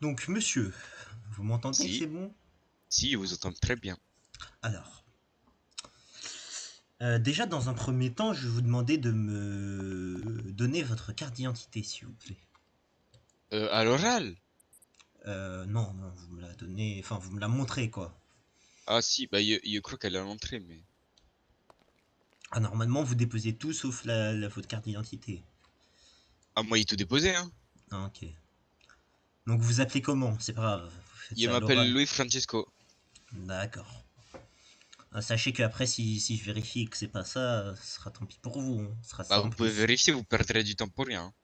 Donc, monsieur, vous m'entendez, c'est Si, bon? si, je vous entends très bien. Alors, déjà, dans un premier temps, je vais vous demander de me donner votre carte d'identité, s'il vous plaît. À l'oral? Non, non, vous me la donnez, enfin, vous me la montrez, quoi. Ah si, bah je crois qu'elle est à l'entrée, mais... Ah, normalement, vous déposez tout sauf votre carte d'identité. Ah, moi, il est tout déposé, hein. Ah, ok. Donc, vous appelez comment? C'est pas grave, vous faites Il ça à m'appelle l'oral. Louis Francesco. D'accord. Ah, sachez qu'après, si je vérifie que c'est pas ça, ce sera tant pis pour vous, hein. Ce sera Bah, ça en vous pouvez plus. vérifier, vous perdrez du temps pour rien, hein.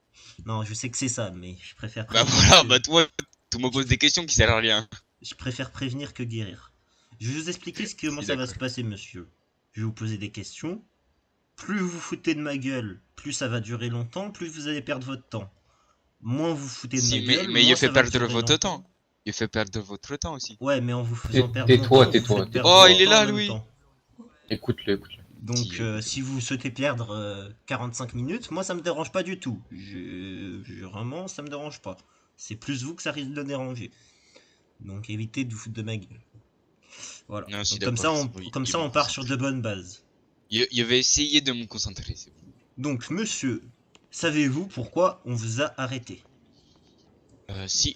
Non, je sais que c'est ça, mais je préfère Bah prévenir voilà, que... bah toi, tu me Je, poses des questions qui servent à rien. je préfère prévenir que guérir. Je vais vous expliquer comment Si, ça va se d'accord. passer, monsieur. Je vais vous poser des questions. Plus vous foutez de ma gueule, plus ça va durer longtemps, plus vous allez perdre votre temps. Moins vous foutez de ma Si, gueule, mais il moins fait ça va perdre durer votre longtemps. temps. Il fait perdre votre temps aussi. Ouais, mais en vous faisant perdre mon Tais-toi, temps, vous tais-toi, faites perdre Oh, votre il est tais-toi. temps en là, même Louis. temps. Écoute-le, écoute-le. Donc, Si, si vous souhaitez perdre 45 minutes, moi ça me dérange pas du tout. Vraiment, ça me dérange pas. C'est plus vous que ça risque de déranger. Donc, évitez de vous foutre de ma gueule. Voilà. non, si, Donc, comme d'accord, ça, c'est bon, comme je ça, me on part sur concentre. de bonnes bases. Je vais essayer de me concentrer, c'est bon. Donc, monsieur, savez-vous pourquoi on vous a arrêté? Si,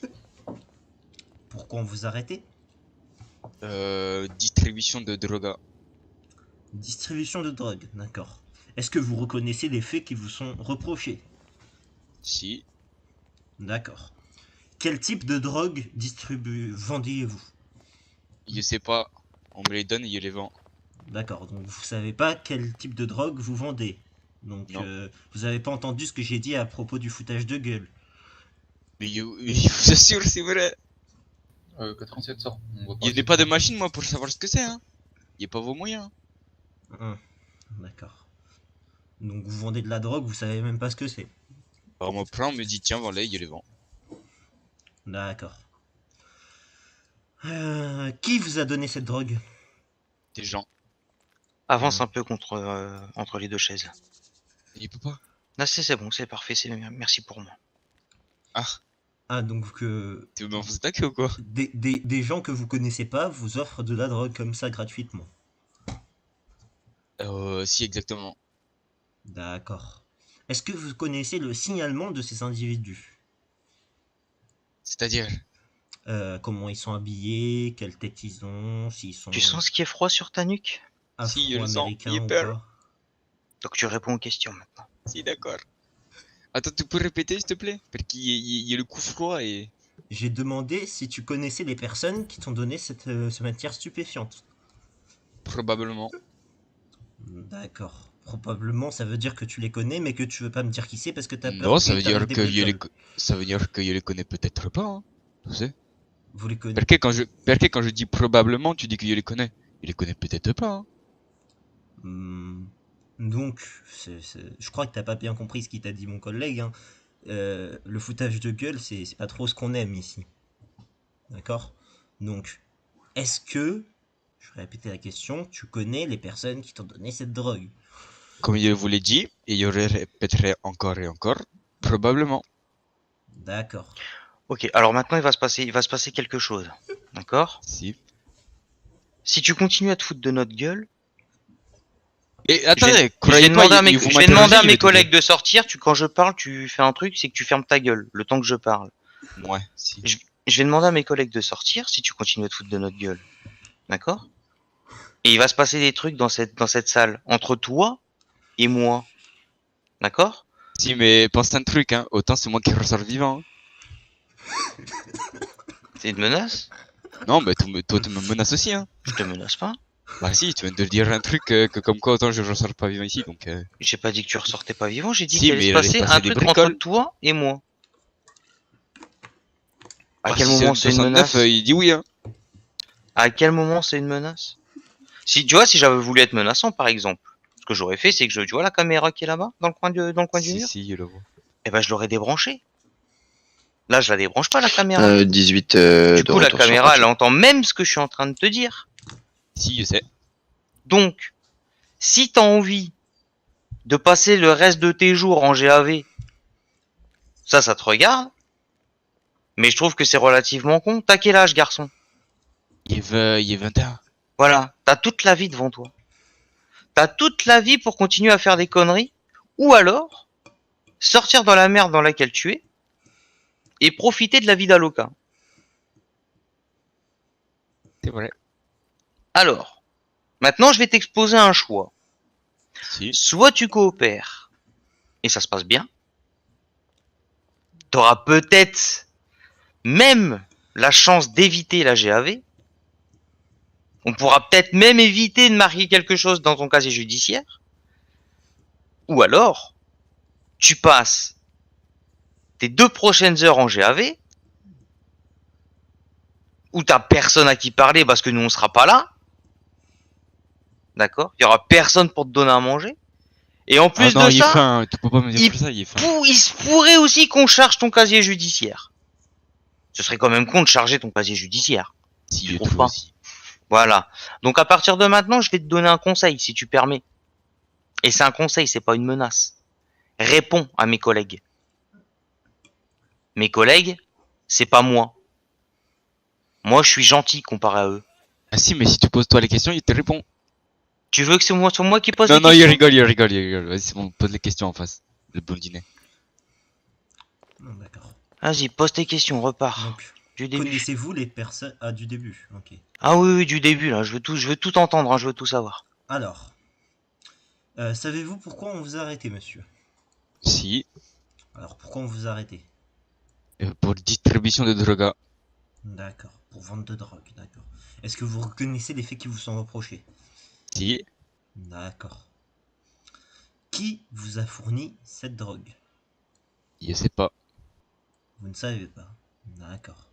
Pourquoi on vous a arrêté? distribution de droga. Distribution de drogue, d'accord. Est-ce que vous reconnaissez les faits qui vous sont reprochés? Si, D'accord. Quel type de drogue vendiez-vous? je sais pas. On me les donne et je les vends. D'accord, donc vous savez pas quel type de drogue vous vendez. Donc Non. vous avez pas entendu ce que j'ai dit à propos du foutage de gueule. Mais je vous assure, c'est vrai. 87 sort. On va pas Je n'ai rester pas de devant. machine, moi, pour savoir ce que c'est, hein. Il a pas vos moyens. Hum, d'accord. Donc vous vendez de la drogue, vous savez même pas ce que c'est. Alors, on me prend, on me dit, tiens, voilà, je les vends. D'accord. Qui vous a donné cette drogue? Des gens. Avance Hum, un peu entre les deux chaises. Il peut pas. Là, c'est bon, c'est parfait, merci pour moi. Ah, Ah, donc tu veux m'en attaquer ou quoi? des gens que vous connaissez pas vous offrent de la drogue comme ça gratuitement. Si, exactement. D'accord. Est-ce que vous connaissez le signalement de ces individus? C'est-à-dire, Comment ils sont habillés, quelle tête ils ont, s'ils sont Tu sens ce qui est froid sur ta nuque? si, je le sens, il afro-américains est ou peur. pas? Donc tu réponds aux questions maintenant. Si, d'accord. Attends, tu peux répéter, s'il te plaît? Parce qu'il y a le coup froid et... J'ai demandé si tu connaissais les personnes qui t'ont donné cette matière stupéfiante. Probablement. D'accord. Probablement, ça veut dire que tu les connais, mais que tu veux pas me dire qui c'est parce que t'as peur Non, ça veut qu'ils t'arrivent dire des que je les... bricoles. Ça veut dire que je les connais peut-être pas, hein. Tu sais? Vous les connaissez. Perché quand je dis probablement, tu dis que je les connais. Je les connais peut-être pas, hein. Donc, je crois que t'as pas bien compris ce qu'il t'a dit mon collègue, hein. Le foutage de gueule, c'est pas trop ce qu'on aime ici. D'accord? Donc, est-ce que, je vais répéter la question, tu connais les personnes qui t'ont donné cette drogue? Comme je vous l'ai dit, et je le répéterai encore et encore, probablement. D'accord. Ok, alors maintenant il va se passer quelque chose. D'accord? Si. Si tu continues à te foutre de notre gueule, Et je vais, attendez, je vais croyez pas, demander à mes, vous je vais demander m'interrogez, à je mes vais tout dire. collègues de sortir. Quand je parle, tu fais un truc, c'est que tu fermes ta gueule le temps que je parle. Ouais, si. Je vais demander à mes collègues de sortir si tu continues à te foutre de notre gueule. D'accord? Et il va se passer des trucs dans cette salle entre toi et moi. D'accord? Si, mais pense un truc, hein. Autant c'est moi qui ressors vivant, hein. C'est une menace? Non, mais toi, tu me menaces aussi, hein. Je te menace pas. Bah si, tu viens de dire un truc que comme quoi autant je ressors pas vivant ici, donc... J'ai pas dit que tu ressortais pas vivant, j'ai dit Si, qu'il allait mais se il allait se passer un passer des truc entre bricoles. toi et moi. À Bah, quel si c'est moment une c'est une 69, menace? il dit oui, hein. À quel moment c'est une menace? Si tu vois, si j'avais voulu être menaçant, par exemple, ce que j'aurais fait, c'est que tu vois la caméra qui est là-bas, dans le coin du Si, mur? si, je le vois. Eh ben, je l'aurais débranchée. Là, je la débranche pas, la caméra. 18 Du de coup, la retour sur caméra, elle papier. entend même ce que je suis en train de te dire. Si, je sais. Donc, si t'as envie de passer le reste de tes jours en GAV, ça te regarde. Mais je trouve que c'est relativement con. T'as quel âge, garçon? Il est 21. Voilà, t'as toute la vie devant toi. T'as toute la vie pour continuer à faire des conneries, ou alors sortir dans la merde dans laquelle tu es et profiter de la vie d'Aloca. C'est vrai. Alors, maintenant je vais t'exposer un choix. Si. Soit tu coopères et ça se passe bien. T'auras peut-être même la chance d'éviter la GAV. On pourra peut-être même éviter de marquer quelque chose dans ton casier judiciaire. Ou alors, tu passes tes 2 prochaines heures en GAV, où t'as personne à qui parler parce que nous on sera pas là. D'accord? Il y aura personne pour te donner à manger. Et en plus Ah non, de il est ça, fin. Tu peux pas me dire il que ça, il est fin. il se pourrait aussi qu'on charge ton casier judiciaire. Ce serait quand même con de charger ton casier judiciaire. Si, tu je trouves trouve pas aussi. Voilà. Donc à partir de maintenant, je vais te donner un conseil, si tu permets. Et c'est un conseil, c'est pas une menace. Réponds à mes collègues. Mes collègues, c'est pas moi. Moi, je suis gentil comparé à eux. Ah si, mais si tu poses toi les questions, il te répond. Tu veux que c'est moi qui pose Non, les non, questions? il rigole. Vas-y, c'est bon, pose les questions en face. Le blondinet. Non, d'accord. Vas-y, pose tes questions, repars. Donc, Du début. connaissez-vous les personnes... Ah, du début, ok. Ah oui, oui, du début, là. Je veux tout entendre, hein, je veux tout savoir. Alors, savez-vous pourquoi on vous a arrêté, monsieur? Si, Alors, pourquoi on vous a arrêté? pour distribution de droga. D'accord, pour vente de drogue, d'accord. Est-ce que vous reconnaissez les faits qui vous sont reprochés? Si, D'accord. Qui vous a fourni cette drogue? je sais pas. Vous ne savez pas. D'accord.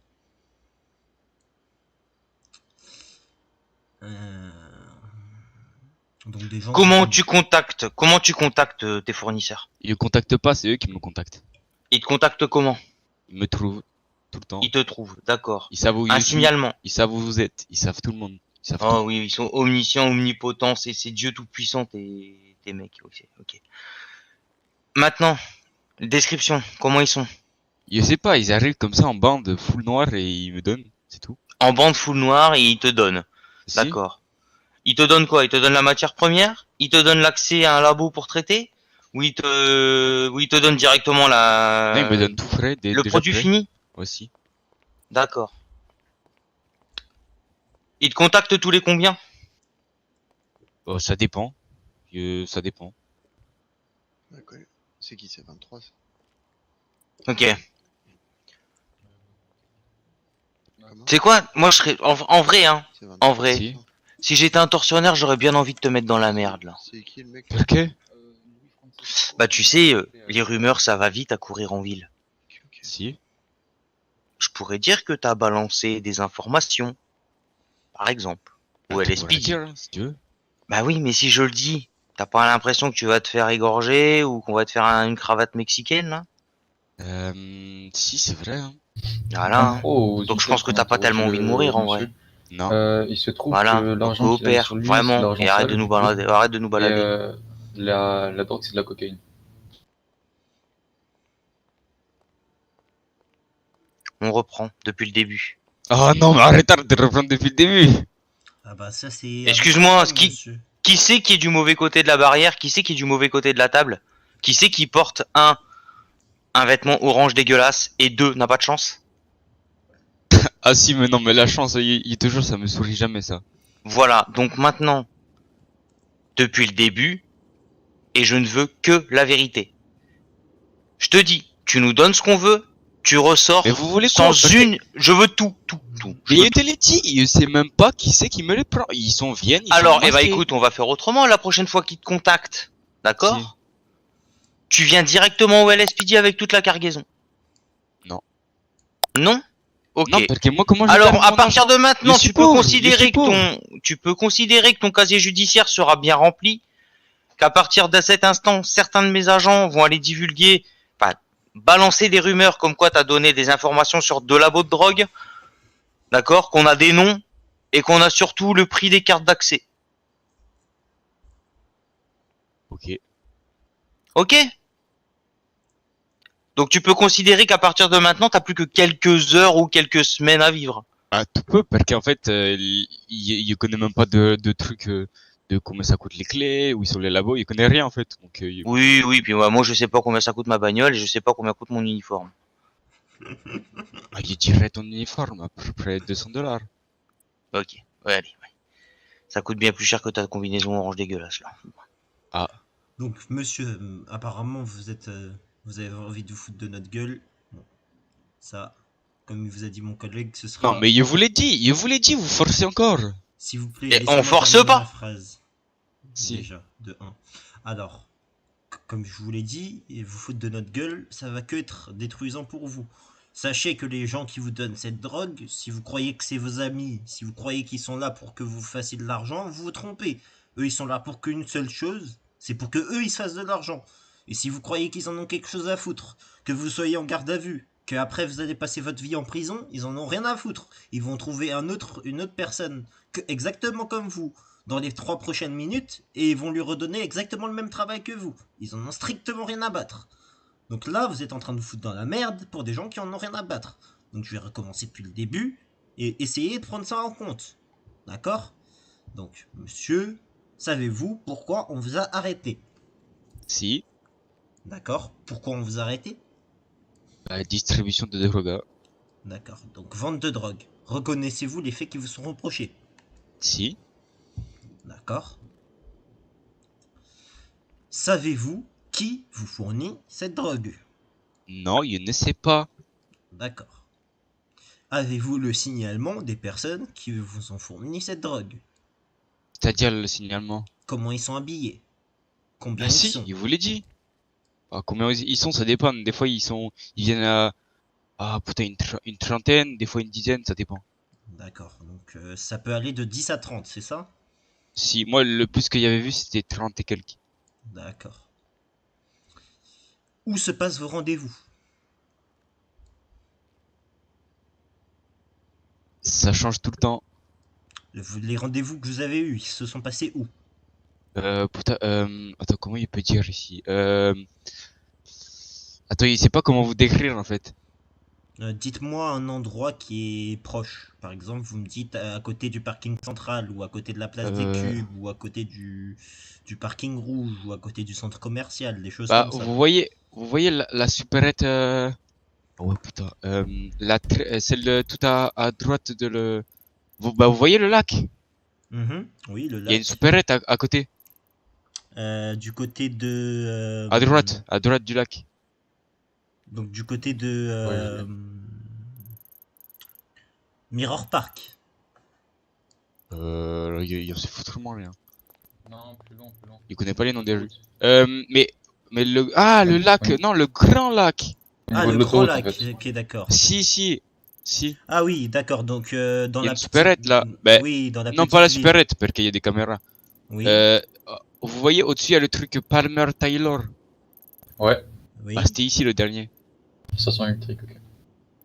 Euh, Donc des gens... Comment qui tu contactes tes fournisseurs? Ils me contactent pas, c'est eux qui me contactent. Ils te contactent comment? Ils me trouvent tout le temps. Ils te trouvent, d'accord. Ils savent où Un je suis. signalement. Ils savent où vous êtes. Ils savent tout le monde. Ils savent Oh tout. oui, ils sont omniscients, omnipotents, c'est Dieu tout-puissant, tes mecs. Ok. Maintenant, description, comment ils sont? Je sais pas, ils arrivent comme ça en bande full noir et ils me donnent. C'est tout. En bande full noire et ils te donnent. Si. D'accord. Ils te donnent quoi? Ils te donnent la matière première? Ils te donnent l'accès à un labo pour traiter? Ou ils te donnent directement Non, ils me donnent tout frais. le déjà produit prêt fini? aussi. D'accord. Ils te contactent tous les combien? Oh, ça dépend. Ça dépend. D'accord. C'est qui? C'est 23 ça? Ok. Comment? C'est quoi? Moi, je serais en vrai, hein. C'est 23. En vrai. Si. Si j'étais un tortionnaire, j'aurais bien envie de te mettre dans la merde là. C'est qui le mec? Ok. Bah tu sais, les rumeurs ça va vite à courir en ville. Ok. Si. Je pourrais dire que t'as balancé des informations, par exemple. Ou Tu elle est pourrais speedy. dire, hein, si tu veux. Bah oui, mais si je le dis, t'as pas l'impression que tu vas te faire égorger ou qu'on va te faire une cravate mexicaine là? Si, c'est vrai. Hein. Voilà. hein. Oh, Donc je pense que t'as pas tellement envie de mourir en vrai. Non. Il se trouve Voilà. que Donc l'argent qu'il avait coopère sur lui, c'est vraiment l'argent et arrête sale, de nous du coup. balader. Arrête de nous Et balader. la drogue, c'est de la cocaïne. On reprend depuis le début. Oh non, mais arrête de reprendre depuis le début. Ah bah ça c'est... Excuse-moi, ce qui... Qui c'est qui est du mauvais côté de la barrière? Qui c'est qui est du mauvais côté de la table? Qui c'est qui porte un vêtement orange dégueulasse et 2 n'a pas de chance? Ah si, mais non, mais la chance, il te jure, ça me sourit jamais ça. Voilà, donc maintenant, depuis le début, et je ne veux que la vérité. Je te dis, tu nous donnes ce qu'on veut, tu ressors Mais vous voulez sans quoi? Parce que- une... Je veux tout. Je Mais veux il te les dit, je sais même pas qui c'est qui me les prend. Ils sont viennent, ils Alors, sont eh ben masqués. écoute, on va faire autrement la prochaine fois qu'ils te contactent. D'accord? Si. Tu viens directement au LSPD avec toute la cargaison. Non. Non? Ok. Non, parce que moi, comment je Alors, termine à mon partir de maintenant, Je suis tu peux pauvre, considérer je suis que tu peux considérer que ton casier judiciaire sera bien rempli, qu'à partir de cet instant, certains de mes agents vont aller divulguer, enfin, balancer des rumeurs comme quoi t'as donné des informations sur 2 labos de drogue, d'accord, qu'on a des noms et qu'on a surtout le prix des cartes d'accès. Ok. Ok? Donc tu peux considérer qu'à partir de maintenant, t'as plus que quelques heures ou quelques semaines à vivre. Ah, tout peu, parce qu'en fait, il connaît même pas de trucs, de combien ça coûte les clés, où ils sont les labos, il connaît rien en fait. Donc, Oui, oui, puis moi je sais pas combien ça coûte ma bagnole et je sais pas combien coûte mon uniforme. ah, il dirait ton uniforme à peu près 200 $. Ok, ouais, allez, ouais. Ça coûte bien plus cher que ta combinaison orange dégueulasse là. Donc, monsieur, apparemment, vous avez envie de vous foutre de notre gueule. Bon, ça, comme il vous a dit mon collègue, ce sera. Non, mais il vous l'ai dit, vous forcez encore. S'il vous plaît, Et laissez-moi on force terminer pas. ma phrase. Si. Déjà, de 1. Alors, comme je vous l'ai dit, et vous foutre de notre gueule, ça va que être détruisant pour vous. Sachez que les gens qui vous donnent cette drogue, si vous croyez que c'est vos amis, si vous croyez qu'ils sont là pour que vous fassiez de l'argent, vous vous trompez. Eux, ils sont là pour qu'une seule chose, c'est pour que eux, ils se fassent de l'argent. Et si vous croyez qu'ils en ont quelque chose à foutre, que vous soyez en garde à vue, qu'après vous allez passer votre vie en prison, ils en ont rien à foutre. Ils vont trouver une autre personne, exactement comme vous, dans les 3 prochaines minutes, et ils vont lui redonner exactement le même travail que vous. Ils en ont strictement rien à battre. Donc là, vous êtes en train de vous foutre dans la merde pour des gens qui en ont rien à battre. Donc je vais recommencer depuis le début, et essayer de prendre ça en compte. D'accord? Donc, monsieur, savez-vous pourquoi on vous a arrêté? Si, D'accord? Pourquoi on vous a arrêté? la distribution de drogue. D'accord. Donc, vente de drogue. Reconnaissez-vous les faits qui vous sont reprochés? Si, D'accord. Savez-vous qui vous fournit cette drogue? non, il ne sait pas. D'accord. Avez-vous le signalement des personnes qui vous ont fourni cette drogue? C'est-à-dire le signalement. Comment ils sont habillés? Combien Ah ils si, sont? il vous l'a dit. Ah, combien ils sont, ça dépend. Des fois, ils viennent à, putain, une trentaine, des fois une dizaine, ça dépend. D'accord. Donc, ça peut aller de 10 à 30, c'est ça? Si, moi, le plus qu'il y avait vu, c'était 30 et quelques. D'accord. Où se passent vos rendez-vous? Ça change tout le temps. Les rendez-vous que vous avez eus, ils se sont passés où? Putain, attends, comment il peut dire ici? Attends, il sait pas comment vous décrire, en fait. Dites-moi un endroit qui est proche. Par exemple, vous me dites à côté du parking central, ou à côté de la place des Euh, Cubes, ou à côté du parking rouge, ou à côté du centre commercial, des choses Bah, comme ça. vous voyez la supérette, oh, ouais, putain, celle tout à droite de vous voyez le lac? Oui, le Il y a une lac. supérette à côté. Du côté de... À droite du lac. donc du côté de... Ouais, je l'ai. Mirror Park. Il en sait foutrement rien. Non, plus long, plus long. Il connaît pas les noms des rues. Mais le lac, Oui. non, le grand lac. Au Ah, niveau le de grand l'autoroute, en lac. fait. Ok, d'accord. Si. Ah oui, d'accord. Donc, dans Il y a la une supérette, là. petite... Ben, oui, dans la Non, petite pas la ville. supérette, parce qu'il y a des caméras. Oui, Vous voyez au-dessus, il y a le truc Palmer Taylor. Ouais, oui. Ah, c'était ici le dernier. station électrique, ok.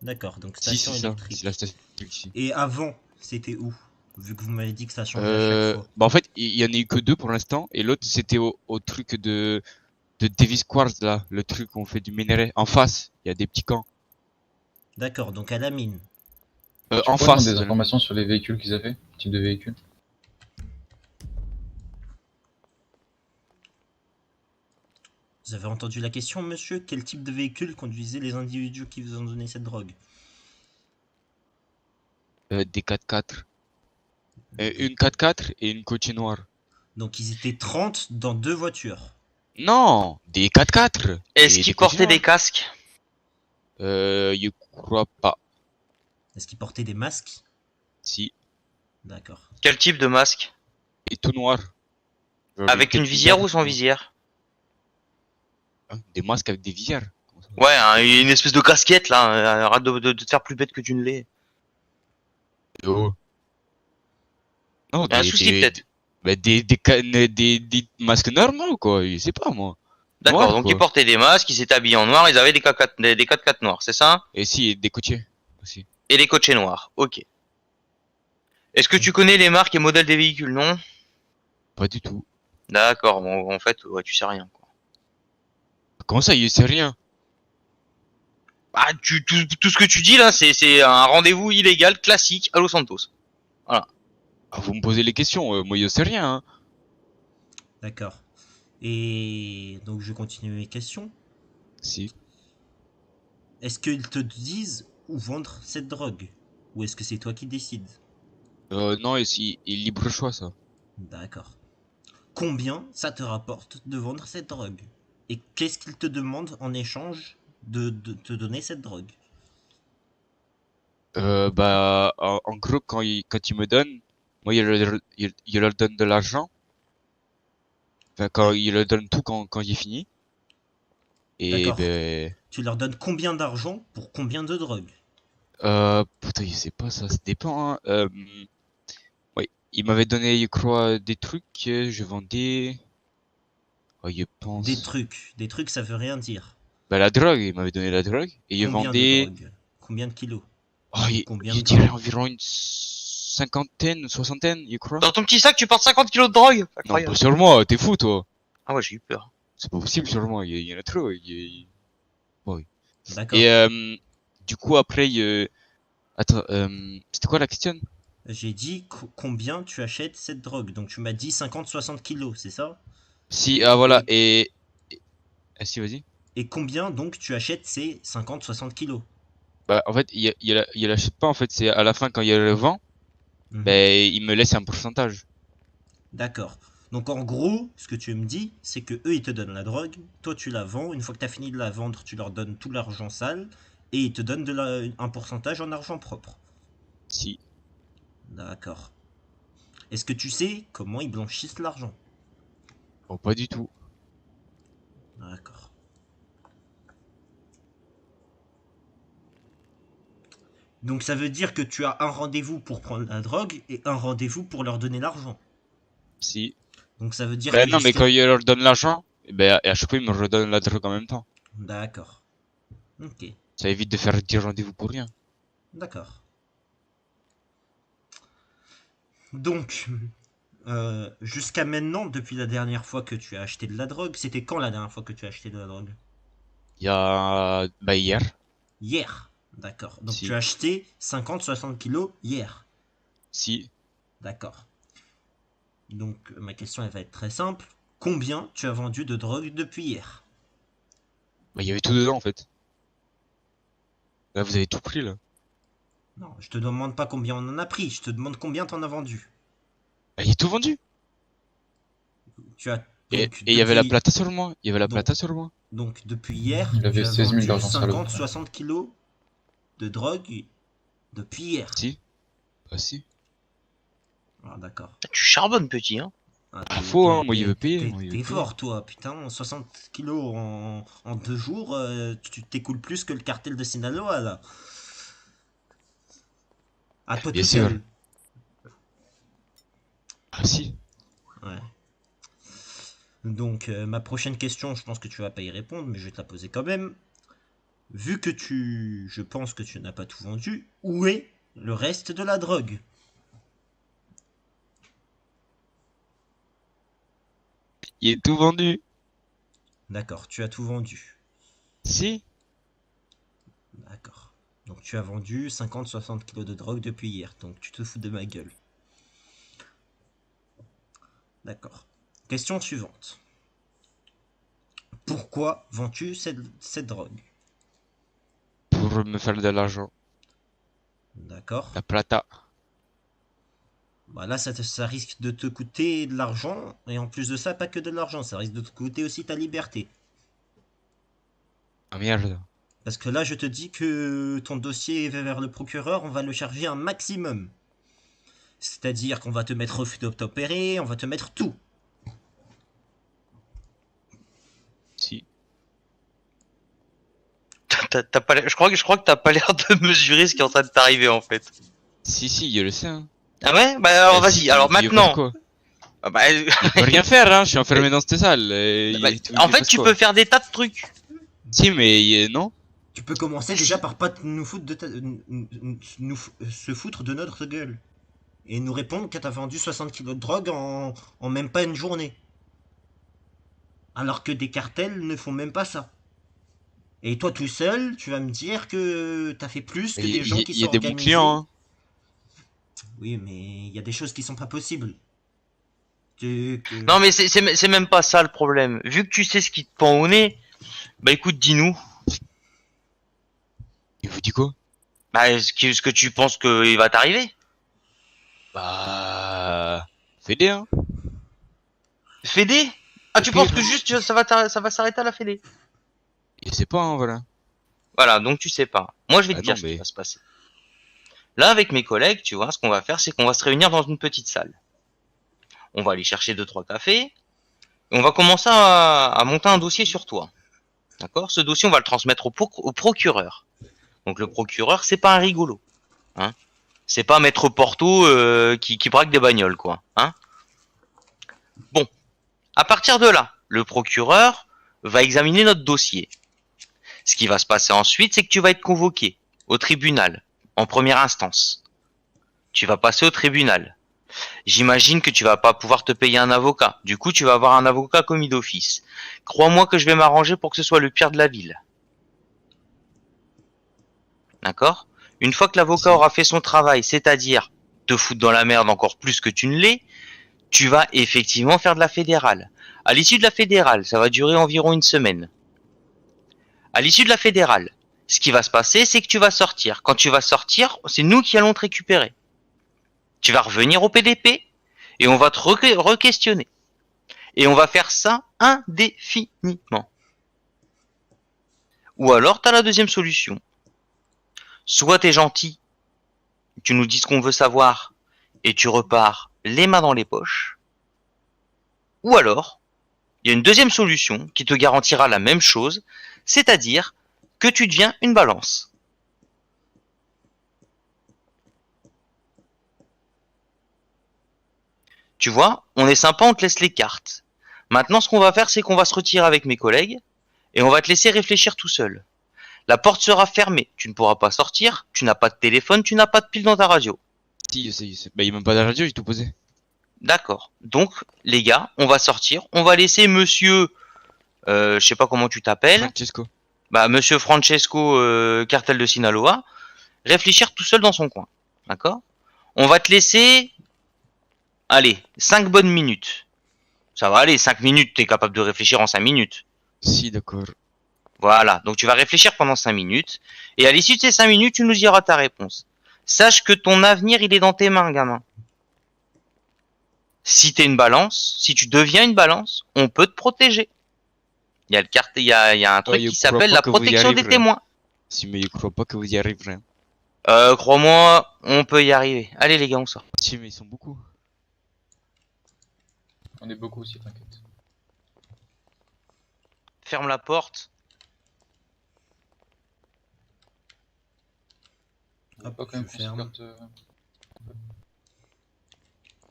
D'accord, donc Si, station c'est ça. électrique. C'est la station ici. Et avant, c'était où? Vu que vous m'avez dit que ça changeait à chaque fois. Bah en fait, il y en a eu que 2 pour l'instant, et l'autre c'était au truc de Davis Quartz là, le truc où on fait du minerai. En face, il y a des petits camps. D'accord, donc à la mine. Tu En pourrais face. demander des informations sur les véhicules qu'ils avaient? Type de véhicule? Vous avez entendu la question, monsieur? Quel type de véhicule conduisaient les individus qui vous ont donné cette drogue? Des 4x4. Une 4x4 et une coach noire. Donc ils étaient 30 dans 2 voitures. Non, des 4x4. Est-ce Et qu'ils des coach portaient des noirs. casques? Je crois pas. Est-ce qu'ils portaient des masques? Si. D'accord. Quel type de masque? Et tout noir. Genre Avec des une têtes visière bizarres. ou sans visière? Hein, des masques avec des visières. Comment ça? Ouais, hein, une espèce de casquette là, arrête de te faire plus bête que tu ne l'es. Oh. Non, Y'a un souci peut-être. bah, des masques normaux quoi, je sais pas moi. D'accord, Noir, donc quoi. ils portaient des masques, ils s'étaient habillés en noir, ils avaient des 4x4, des 4x4 noirs, c'est ça? Et si, des coutiers aussi. Et les cochers noirs, ok. Est-ce que tu connais les marques et modèles des véhicules, non? Pas du tout. D'accord, bon, en fait, ouais, tu sais rien, quoi. Comment ça, il sait rien? Bah, tout ce que tu dis là, c'est un rendez-vous illégal classique à Los Santos. Ah, vous me posez les questions, moi je sais rien. Hein. D'accord. Et donc je continue mes questions. Si. Est-ce qu'ils te disent où vendre cette drogue? Ou est-ce que c'est toi qui décides? Non, il libre choix ça. D'accord. Combien ça te rapporte de vendre cette drogue? Et qu'est-ce qu'ils te demandent en échange de te donner cette drogue? Bah, en gros, quand il me donne, moi, il leur donne de l'argent. Enfin, quand il leur donne tout quand j'ai fini. Et D'accord. ben, Tu leur donnes combien d'argent pour combien de drogue? putain, je sais pas, ça dépend. Hein. Ouais, il m'avait donné, je crois, des trucs que je vendais. Oh, je Des pense. trucs. Des trucs, ça veut rien dire. Bah, la drogue, il m'avait donné la drogue. Et je Combien de vendais. drogue? Combien de kilos? Oh, Combien je de dirais grammes? environ une cinquantaine, une soixantaine, je crois. Dans ton petit sac, tu portes 50 kilos de drogue. Non, Incroyable. pas sur moi, t'es fou, toi. Ah ouais, j'ai eu peur. C'est pas possible sur moi, il y en a trop. D'accord. Et du coup, après, attends, c'était quoi la question? J'ai dit combien tu achètes cette drogue. Donc tu m'as dit 50-60 kilos, c'est ça? Si, ah voilà, Et, ah, si, vas-y. et combien donc tu achètes ces 50-60 kilos? Bah, en fait, il achète pas, en fait, c'est à la fin, quand il le vend, Mhm. ben, il me laisse un pourcentage. D'accord. Donc en gros, ce que tu me dis, c'est que eux ils te donnent la drogue, toi tu la vends, une fois que tu as fini de la vendre, tu leur donnes tout l'argent sale et ils te donnent un pourcentage en argent propre. Si. D'accord. Est-ce que tu sais comment ils blanchissent l'argent? Oh, pas du tout. D'accord. Donc ça veut dire que tu as un rendez-vous pour prendre la drogue et un rendez-vous pour leur donner l'argent. Si. Donc ça veut dire Ben que non, mais jusqu'à... quand il leur donne l'argent, ben, et à chaque fois, il me redonne la drogue en même temps. D'accord. Ok. Ça évite de faire 10 rendez-vous pour rien. D'accord. Donc, jusqu'à maintenant, depuis la dernière fois que tu as acheté de la drogue, c'était quand la dernière fois que tu as acheté de la drogue? Il y a, bah, hier. Hier. D'accord. Donc tu Si. as acheté 50-60 kilos hier. Si. D'accord. Donc ma question elle va être très simple. Combien tu as vendu de drogue depuis hier? Bah, il y avait tout dedans, en fait. Là, vous avez tout pris, là. Non, je te demande pas combien on en a pris, je te demande combien t'en as vendu. Bah, il a tout vendu. Tu as Et donc il y avait la depuis, plata sur moi. Il y avait la Donc- plata sur moi. donc depuis hier, Il tu avait as 16 000 vendu d'argent sale, à peu près. 50-60 kilos de drogue depuis hier. Si. Bah, si. Ah d'accord. Tu charbonnes, petit, hein. Ah, Ah, faux, hein, moi, il veut payer. Moi, il veut T'es payer. fort toi, putain, 60 kilos en 2 jours, tu t'écoules plus que le cartel de Sinaloa là. À toi Bien tout sûr. seul. Ah, si. Ouais. Donc ma prochaine question, je pense que tu vas pas y répondre, mais je vais te la poser quand même. Vu que je pense que tu n'as pas tout vendu, où est le reste de la drogue? Il est tout vendu. D'accord, tu as tout vendu. Si. D'accord. Donc tu as vendu 50-60 kilos de drogue depuis hier, donc tu te fous de ma gueule. D'accord. Question suivante. Pourquoi vends-tu cette drogue? Pour me faire de l'argent. D'accord. La plata. Bah là, ça risque de te coûter de l'argent, et en plus de ça, pas que de l'argent, ça risque de te coûter aussi ta liberté. Ah, merde. Parce que là, je te dis que ton dossier va vers le procureur, on va le charger un maximum. C'est-à-dire qu'on va te mettre refus d'obtempérer, on va te mettre tout. Si. T'as pas l'air- je crois que t'as pas l'air de mesurer ce qui est en train de t'arriver, en fait. Si, je le sais, hein. Ah ouais? Bah alors Eh, vas-y, si, alors il veut maintenant. quoi Ah bah, Il peut rien faire, hein. Je suis enfermé dans cette salle. bah, en fait, tu peux faire des tas de trucs. Si, mais non. Tu peux commencer déjà par pas nous foutre se foutre de notre gueule. Et nous répondre que t'as vendu 60 kilos de drogue en même pas une journée. Alors que des cartels ne font même pas ça. Et toi tout seul, tu vas me dire que t'as fait plus que Il des gens y, qui il y a sont des bons organisés. clients, hein. Oui, mais il y a des choses qui sont pas possibles. Que... Non, mais c'est même pas ça le problème. Vu que tu sais ce qui te pend au nez, bah écoute, dis-nous. Il vous dit quoi? Bah, ce que tu penses qu'il va t'arriver? Bah... Fédé, hein. Fédé? Ah, Au tu pire, penses que hein. juste ça va s'arrêter à la Fédé? Il sait pas, hein, voilà. Voilà, donc tu sais pas. Moi, je vais te Ah dire non, ce qui mais... va se passer. Là, avec mes collègues, tu vois, ce qu'on va faire, c'est qu'on va se réunir dans une petite salle. On va aller chercher 2, 3 cafés. Et on va commencer à monter un dossier sur toi. D'accord? Ce dossier, on va le transmettre au procureur. Donc le procureur, c'est pas un rigolo. Hein? C'est pas Maître Porto qui braque des bagnoles, quoi. Hein? Bon, à partir de là, le procureur va examiner notre dossier. Ce qui va se passer ensuite, c'est que tu vas être convoqué au tribunal, en première instance. Tu vas passer au tribunal. J'imagine que tu vas pas pouvoir te payer un avocat. Du coup, tu vas avoir un avocat commis d'office. Crois-moi que je vais m'arranger pour que ce soit le pire de la ville. D'accord? Une fois que l'avocat Si. aura fait son travail, c'est-à-dire te foutre dans la merde encore plus que tu ne l'es, tu vas effectivement faire de la fédérale. À l'issue de la fédérale, ça va durer environ une semaine. À l'issue de la fédérale, ce qui va se passer, c'est que tu vas sortir. Quand tu vas sortir, c'est nous qui allons te récupérer. Tu vas revenir au PDP et on va te re-questionner. Et on va faire ça indéfiniment. Ou alors, tu as la deuxième solution. Soit t'es gentil, tu nous dis ce qu'on veut savoir et tu repars les mains dans les poches. Ou alors, il y a une deuxième solution qui te garantira la même chose, c'est-à-dire que tu deviens une balance. Tu vois, on est sympa, on te laisse les cartes. Maintenant, ce qu'on va faire, c'est qu'on va se retirer avec mes collègues et on va te laisser réfléchir tout seul. La porte sera fermée, tu ne pourras pas sortir, tu n'as pas de téléphone, tu n'as pas de pile dans ta radio. Si, je sais, je sais. Bah, il y a même pas de radio, j'ai tout posé. D'accord. Donc, les gars, on va sortir, on va laisser monsieur, je sais pas comment tu t'appelles, Francesco. bah monsieur Francesco Cartel de Sinaloa, réfléchir tout seul dans son coin. D'accord? On va te laisser, allez, 5 bonnes minutes. Ça va aller, 5 minutes, t'es capable de réfléchir en 5 minutes. Si, d'accord. Voilà, donc tu vas réfléchir pendant 5 minutes, et à l'issue de ces 5 minutes, tu nous diras ta réponse. Sache que ton avenir, il est dans tes mains, gamin. Si t'es une balance, si tu deviens une balance, on peut te protéger. Il y a un truc je qui crois s'appelle pas la que vous y protection des arriverez. témoins. Si, mais je crois pas que vous y arriverez. Crois-moi, on peut y arriver. Allez les gars, on sort. Si, mais ils sont beaucoup. On est beaucoup aussi, t'inquiète. Ferme la porte. On va Hop, pas quand même je qu'on se ferme. carte,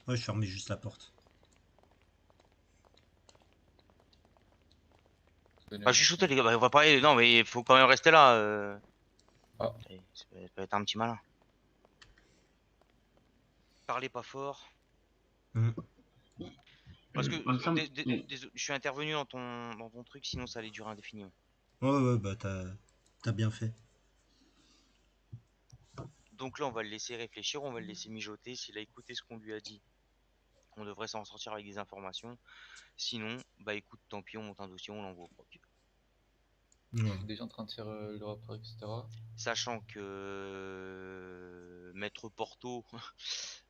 Ouais, je fermais juste la porte. Bah, chuchotez les gars, bah, on va pas. Non mais il faut quand même rester là. Ah. Ça peut être un petit malin. Parlez pas fort. Mm. Parce que Il me semble- je suis intervenu dans ton truc, sinon ça allait durer indéfiniment. Ouais, bah t'as bien fait. Donc là, on va le laisser réfléchir, on va le laisser mijoter. S'il a écouté ce qu'on lui a dit, on devrait s'en sortir avec des informations. Sinon, bah écoute, tant pis, on monte un dossier, on l'envoie au procureur. Ouais. Je suis déjà en train de faire le rapport, etc. Sachant que Maître Porto,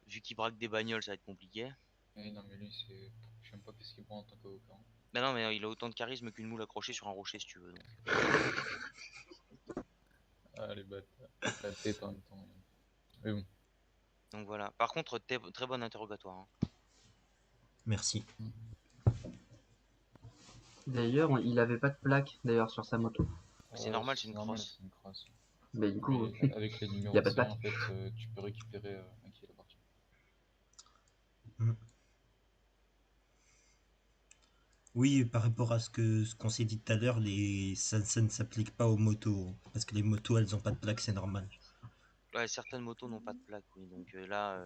vu qu'il braque des bagnoles, ça va être compliqué. Mais non, mais lui, c'est. Je sais même pas qu'est-ce qu'il prend en tant qu'avocat. Mais non, mais il a autant de charisme qu'une moule accrochée sur un rocher, si tu veux. Donc. Ah, les bâtards. La tête en même temps. Mais bon. Donc voilà. Par contre, très bon interrogatoire. Hein. Merci. D'ailleurs, il avait pas de plaque d'ailleurs sur sa moto. C'est normal, c'est une crosse. C'est une crosse. Mais du coup, Mais avec les numéros y a pas de de plaque. en fait, tu peux récupérer un qui est la partie. Oui, par rapport à ce qu'on s'est dit tout à l'heure, ça ne s'applique pas aux motos. Parce que les motos, elles ont pas de plaque, c'est normal. Ouais, certaines motos n'ont pas de plaque, oui. Donc là,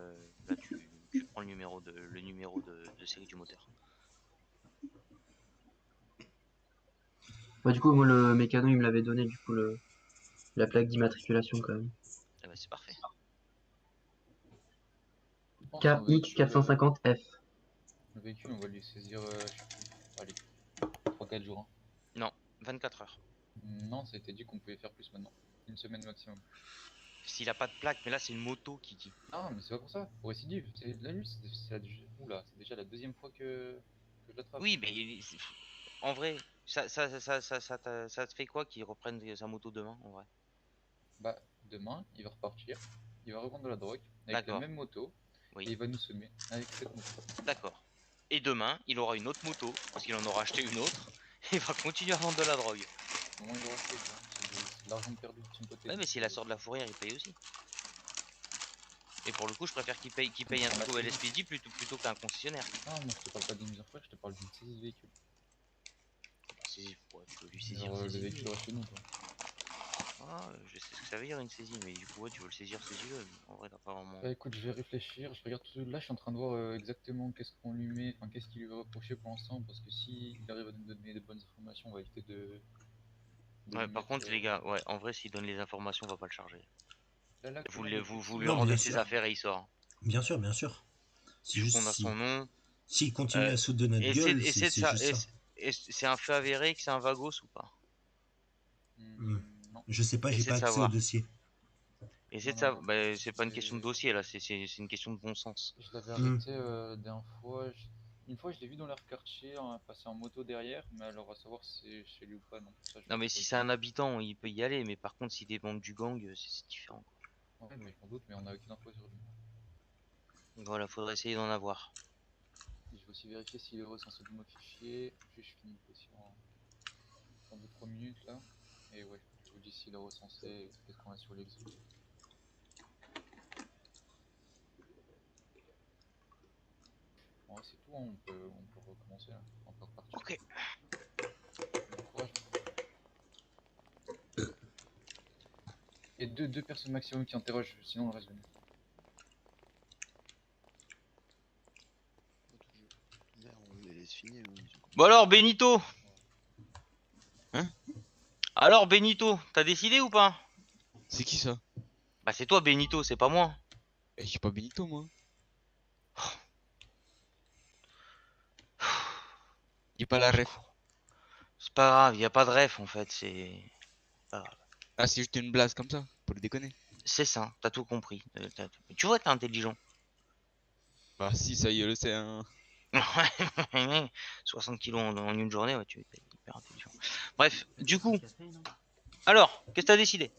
tu prends le numéro de série du moteur. Bah, du coup, moi, le mécano, il me l'avait donné, du coup, la plaque d'immatriculation, quand même. Eh ben, c'est parfait. Je pense qu'un véhicule, KX450F. le véhicule, on va lui saisir, je sais plus, allez, 3-4 jours. Hein. Non, 24 heures. Non, ça a été dit qu'on pouvait faire plus maintenant. Une semaine maximum. S'il a pas de plaque, mais là c'est une moto qui dit. Ah, mais c'est pas pour ça. Pour récidive. Là, lui, c'est déjà la deuxième fois que je l'attrape. Oui, mais en vrai, ça te fait quoi qu'il reprenne sa moto demain, en vrai? Bah, demain, il va repartir. Il va revendre de la drogue avec la D'accord. même moto. Oui. Et il va nous semer avec cette moto. D'accord. Et demain, il aura une autre moto, parce qu'il en aura acheté une autre, et il va continuer à vendre de la drogue. Comment il aura fait ça? C'est de l'argent perdu de son côté. Ouais, mais s'il la sort de la fourrière, il paye aussi. Et pour le coup, je préfère qu'il paye un truc au LSPD plutôt qu'un concessionnaire. Non, moi je te parle pas d'une mise en fourrière, je te parle d'une saisie de véhicule. Ouais, tu peux lui saisir, Alors, le saisis-le. véhicule reste chez nous, quoi. Ah, je sais ce que ça veut dire une saisie, mais du coup, ouais, tu veux le saisir, saisis-le. En vrai, t'as pas vraiment. Bah écoute, je vais réfléchir, je regarde tout là, je suis en train de voir exactement qu'est-ce qu'on lui met, enfin qu'est-ce qu'il lui va reprocher pour l'instant, parce que si il arrive à nous donner des bonnes informations, on va éviter de Ouais, lui par mettre, contre, les gars, ouais, en vrai, s'il donne les informations, on va pas le charger. là, Vous actuellement, lui Non, rendez bien ses sûr. affaires et il sort. Bien sûr, bien sûr. C'est Du coup, juste on a son nom. s'il continue Euh, à se de notre Et gueule, c'est juste ça. c'est un fait avéré que c'est un vagos ou pas? Hmm. non. Je sais pas, j'ai Essaie pas de accès au savoir. dossier. Essaie de Non, savoir. non. Bah, c'est pas une C'est- question de dossier là, c'est une question de bon sens. Je l'avais Hmm. arrêté d'un fois, une fois je l'ai vu dans leur quartier, passer en moto derrière, mais alors à savoir si c'est chez lui ou pas, non. Ça, je Non, sais mais pas si du c'est un habitant, il peut y aller. Mais par contre, s'il est membre du gang, c'est différent. tout. Ouais, mais je m'en doute, mais on a aucune info sur lui. Voilà, faudrait essayer d'en avoir. Et je vais aussi vérifier s'il est recensé dans nos fichiers. Juste, je finis le dossier en 2-3 minutes là. Et ouais, je vous dis s'il est recensé et qu'est-ce qu'on a sur l'exo. Bon, ouais, c'est tout, hein, on peut recommencer là. On peut repartir. Ok. Bon courage. Et deux personnes maximum qui interrogent, sinon on reste venu. On les laisse finir. Hein, Bon alors, Benito. Hein? Alors, Benito, t'as décidé ou pas? C'est qui ça? Bah, c'est toi, Benito, c'est pas moi. Eh, je suis pas Benito, moi. Y'a pas la ref. C'est pas grave, y a pas de ref en fait, c'est pas grave. Ah, c'est juste une blase comme ça, pour le déconner. C'est ça, t'as tout compris. Tu vois, t'es intelligent. Bah, si, ça y est, le c'est un. 60 kilos en une journée, ouais, tu es hyper intelligent. Bref, du coup, alors, qu'est-ce que t'as décidé?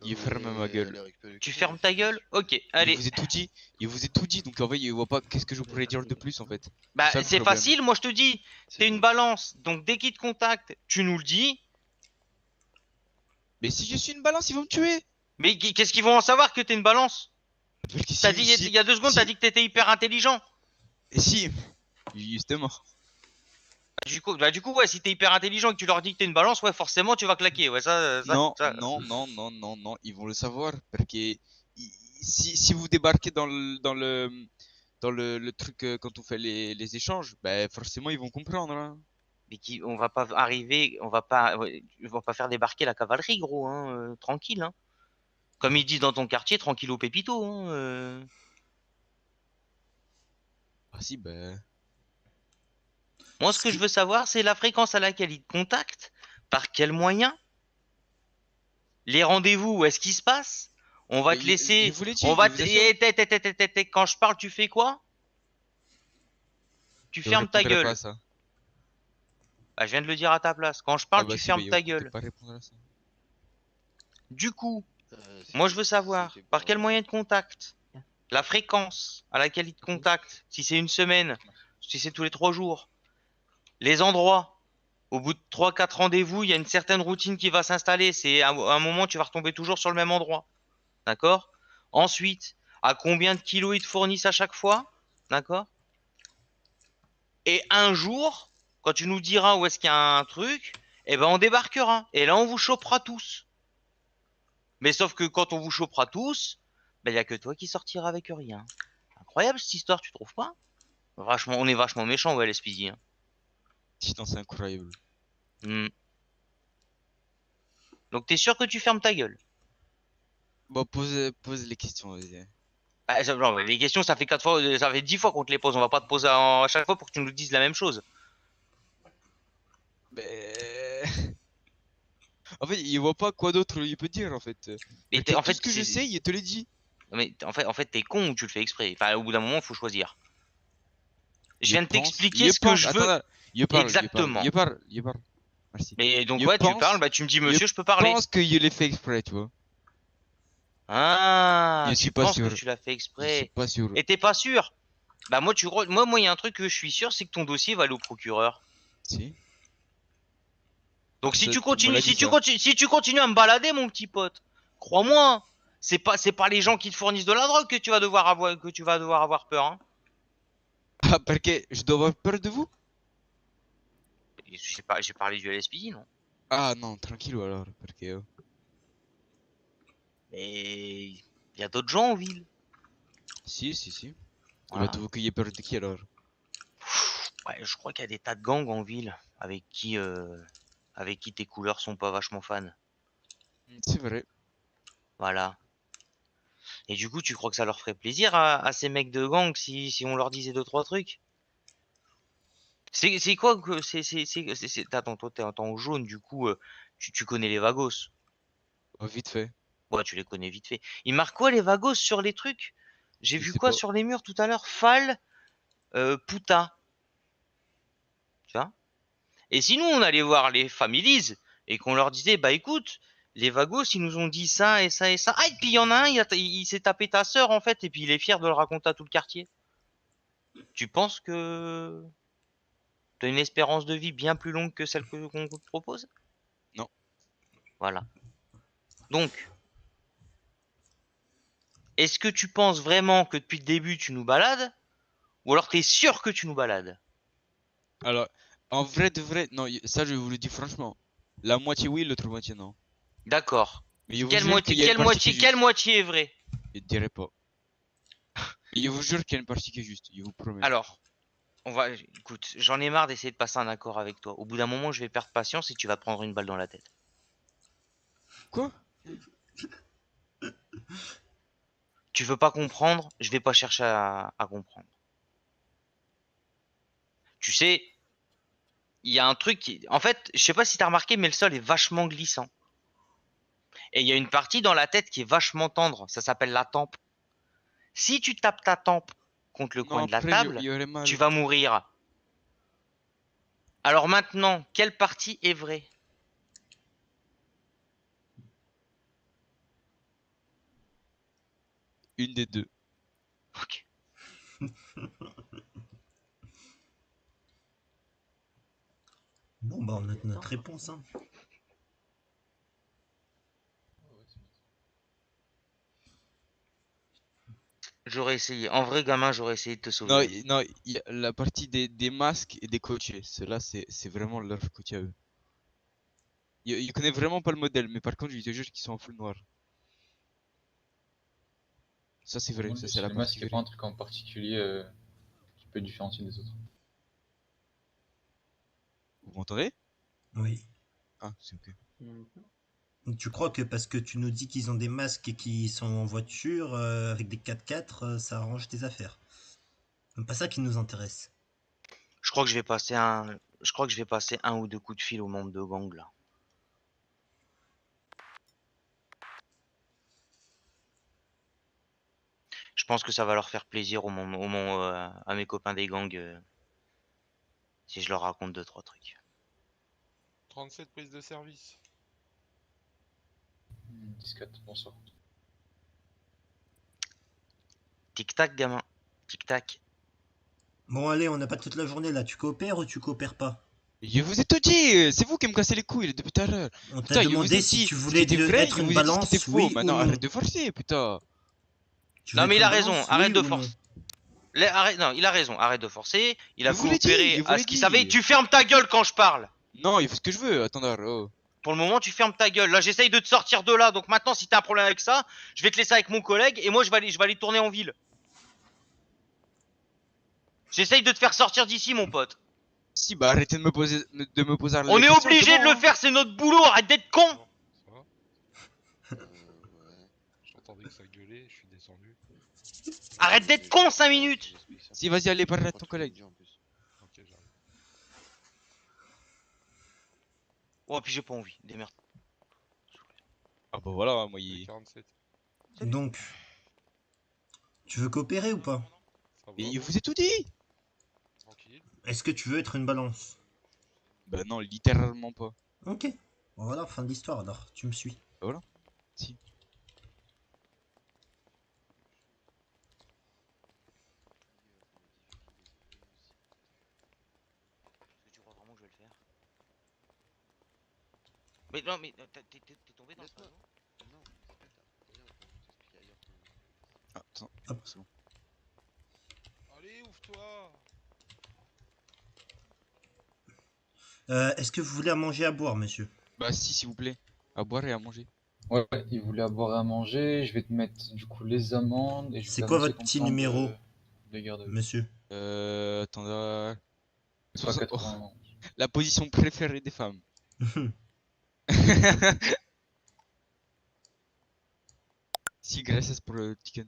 Il ferme ma gueule. Tu fermes ta gueule? Ok, allez. Il vous ai tout dit. Il vous ai tout dit, donc en vrai, il voit pas qu'est-ce que je pourrais dire de plus en fait. Bah, ça, le c'est problème. facile, moi je te dis, t'es une balance, donc dès qu'il te contacte, tu nous le dis. Mais si je suis une balance, ils vont me tuer. Mais qu'est-ce qu'ils vont en savoir que t'es une balance? Parce que T'as dit, il y a 2 secondes, si- t'as dit que t'étais hyper intelligent. Et si, justement. Du coup, ouais, si t'es hyper intelligent et que tu leur dis que t'es une balance, ouais, forcément, tu vas claquer. Ouais, Non, ça. non, non, non, non, non, ils vont le savoir. Parce que si vous débarquez dans le truc quand on fait les échanges, bah forcément ils vont comprendre. Hein. Mais on va pas arriver, on va pas faire débarquer la cavalerie, gros, hein, tranquille, hein. Comme ils disent dans ton quartier, tranquillo pépito, hein. Ah si, bah. Moi, ce que je veux savoir, c'est la fréquence à laquelle ils te contactent, par quels moyens, les rendez-vous, où est-ce qu'ils se passent. On va Mais te laisser, il vous l'a dit, on va il vous assure. quand je parle, tu fais quoi? Tu Je fermes ta répondrai gueule. pas à ça. Bah, je viens de le dire à ta place. Quand je parle, Ah bah tu si, fermes bah, ta on peut gueule. pas répondre à ça. Du coup, moi, je veux savoir par quel moyen de contact, la fréquence à laquelle ils te contactent, si c'est une semaine, si c'est tous les 3 jours, les endroits. Au bout de 3-4 rendez-vous, il y a une certaine routine qui va s'installer. C'est à un moment, tu vas retomber toujours sur le même endroit. D'accord? Ensuite, à combien de kilos ils te fournissent à chaque fois? D'accord? Et un jour, quand tu nous diras où est-ce qu'il y a un truc, eh ben on débarquera. Et là, on vous chopera tous. Mais sauf que quand on vous chopera tous, ben il y a que toi qui sortira avec rien. Incroyable cette histoire, tu trouves pas? Vachement, on est vachement méchant, ouais, les Speedy. Hein. Putain, c'est incroyable. Hmm. Donc t'es sûr que tu fermes ta gueule? Bon, pose les questions, vas-y. Bah, non, mais les questions, ça fait 4 fois, ça fait 10 fois qu'on te les pose. On va pas te poser à chaque fois pour que tu nous dises la même chose. Mais... En fait, il voit pas quoi d'autre il peut dire, en fait. Mais Parce que en tout fait, ce que je sais, il te le dit. mais en fait, t'es con ou tu le fais exprès. Enfin, au bout d'un moment, faut choisir. Je Il viens de pense, t'expliquer il ce que pense, je veux attends, il parle, il parle, exactement. il parle, il parle. Merci. Mais donc Il ouais, tu parles, pense, bah tu me dis il monsieur, je peux parler. pense qu'il l'ait fait exprès, tu vois. Ah, Je suis tu pas penses que sûr. tu l'as fait Je suis exprès. pas sûr. Et t'es pas sûr? Bah moi, moi, il y a un truc que je suis sûr, c'est que ton dossier va aller au procureur. Si. Donc si tu On me continues, l'a dit, ça. si tu continues à me balader, mon petit pote, crois-moi, c'est pas les gens qui te fournissent de la drogue que tu vas devoir avoir peur, hein. Ah, parce que je dois avoir peur de vous? Je sais pas, j'ai parlé du LSPD, non? Ah non, tranquille alors, parce que... Mais il y a d'autres gens en ville. Si, si, si. Voilà. Bah, vous qu'il y ait peur de qui alors? Ouais, je crois qu'il y a des tas de gangs en ville avec qui tes couleurs sont pas vachement fans. C'est vrai. Voilà. Et du coup, tu crois que ça leur ferait plaisir à ces mecs de gang si on leur disait deux trois trucs? C'est quoi que attends, toi t'es en jaune, du coup tu connais les vagos. Oh, vite fait. Ouais, tu les connais vite fait. Ils marquent quoi les vagos sur les trucs? J'ai Je vu sais quoi pas. sur les murs tout à l'heure? Fal, puta. Tu vois? Et si nous on allait voir les families et qu'on leur disait bah écoute, les vagos ils nous ont dit ça et ça et ça. Ah et puis il y en a un, il s'est tapé ta sœur en fait et puis il est fier de le raconter à tout le quartier. Tu penses que t'as une espérance de vie bien plus longue que celle qu'on te propose? Non. Voilà. Donc, est-ce que tu penses vraiment que depuis le début tu nous balades? Ou alors t'es sûr que tu nous balades? Alors, en vrai de vrai, non, ça je vous le dis franchement. La moitié oui, l'autre moitié non. D'accord. Mais je vous jure qu'il y a une Quelle partie qui est moitié, quelle juste. moitié est vraie? Je te dirai pas. Et je vous jure qu'il y a une partie qui est juste, je vous promets. Alors, écoute, j'en ai marre d'essayer de passer un accord avec toi. Au bout d'un moment, je vais perdre patience et tu vas te prendre une balle dans la tête. Quoi? Tu veux pas comprendre, je vais pas chercher à comprendre. Tu sais, il y a un truc en fait, je sais pas si t'as remarqué, mais le sol est vachement glissant. Et il y a une partie dans la tête qui est vachement tendre. Ça s'appelle la tempe. Si tu tapes ta tempe contre le Non, coin de la après, table, il y aurait mal. tu vas mourir. Alors maintenant, quelle partie est vraie? Une des deux. Ok. Bon, bah, on a notre réponse, hein. J'aurais essayé. En vrai, gamin, j'aurais essayé de te sauver Non, la vie. non, il y a la partie des masques et des coachés. Ceux-là, c'est vraiment leur coach à eux. Il connaît vraiment pas le modèle, mais par contre, je te jure qu'ils sont en full noir. Ça, c'est vrai, ça, c'est la Le masque, partie il n'y a vraie. pas un truc en particulier qui peut différencier des autres. Vous m'entendez? Oui. Ah, c'est ok. Tu crois que parce que tu nous dis qu'ils ont des masques et qu'ils sont en voiture avec des 4x4, ça arrange tes affaires? C'est pas ça qui nous intéresse. Je crois que je vais passer un ou deux coups de fil aux membres de gang là. Je pense que ça va leur faire plaisir à mes copains des gangs si je leur raconte deux trois trucs. 37 prises de service. 10-4, bonsoir. Tic tac gamin, tic tac. Bon, allez, on n'a pas toute la journée là. Tu coopères ou tu coopères pas? Je vous ai tout dit, c'est vous qui me cassez les couilles depuis tout à l'heure. On t'a Putain, je vous demandé ai si dit tu ce qui voulais était vrai, être je une vous ai dit ce qui balance, était faux. oui ou Maintenant, non. arrête de forcer, putain. Tu Non veux mais être il a une raison, balance, arrête oui de ou non? forcer. Non, il a raison, arrête de forcer. Il a Je vous l'ai dit, coopéré je vous à l'ai ce qu'il dit. savait. Tu fermes ta gueule quand je parle. Non, il fait ce que je veux, attends, oh. Pour le moment, tu fermes ta gueule. Là, j'essaye de te sortir de là. Donc maintenant, si t'as un problème avec ça, je vais te laisser avec mon collègue et moi, je vais aller tourner en ville. J'essaye de te faire sortir d'ici, mon pote. Si, bah arrêtez de me poser, la On est question, obligé de comment, le faire, c'est notre boulot, arrête d'être con! Non, ça va. Ouais. J'entendais que ça gueulait, je suis descendu. Arrête d'être con 5 minutes! Si, vas-y, allez, parle à Pas ton trop collègue. dit, en plus. Ok, j'arrive. Oh, puis j'ai pas envie, démerde. Ah bah voilà, moi, J'ai il... 47. Donc, tu veux coopérer ou pas? Ça va, Mais il moi vous a tout dit. Tranquille. Est-ce que tu veux être une balance? Bah non, littéralement pas. Ok. Bon, voilà, fin de l'histoire alors, tu me suis. Bah voilà, si. Est-ce que tu crois vraiment que je vais le faire? Mais non, mais t'es tombé dans ce panneau? Non, c'est pas tard. D'ailleurs, on peut t'expliquer ailleurs que- Ah, attends, Hop. c'est bon. Allez, ouvre-toi. Est-ce que vous voulez à manger à boire, monsieur? Bah si, s'il vous plaît. À boire et à manger. Ouais, il voulait à boire et à manger. Je vais te mettre du coup les amendes et je vais C'est quoi t'annoncer votre ton petit plan numéro, de garde à vue. monsieur? Attends, là... Soit 60 oh, 91. la position préférée des femmes. Si, gracias pour le chicken.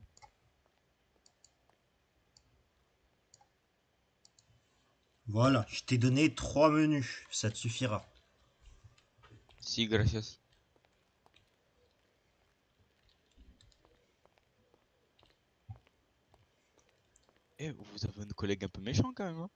Voilà, je t'ai donné 3 menus, ça te suffira. Si, gracias. Eh, vous avez un collègue un peu méchant quand même, hein?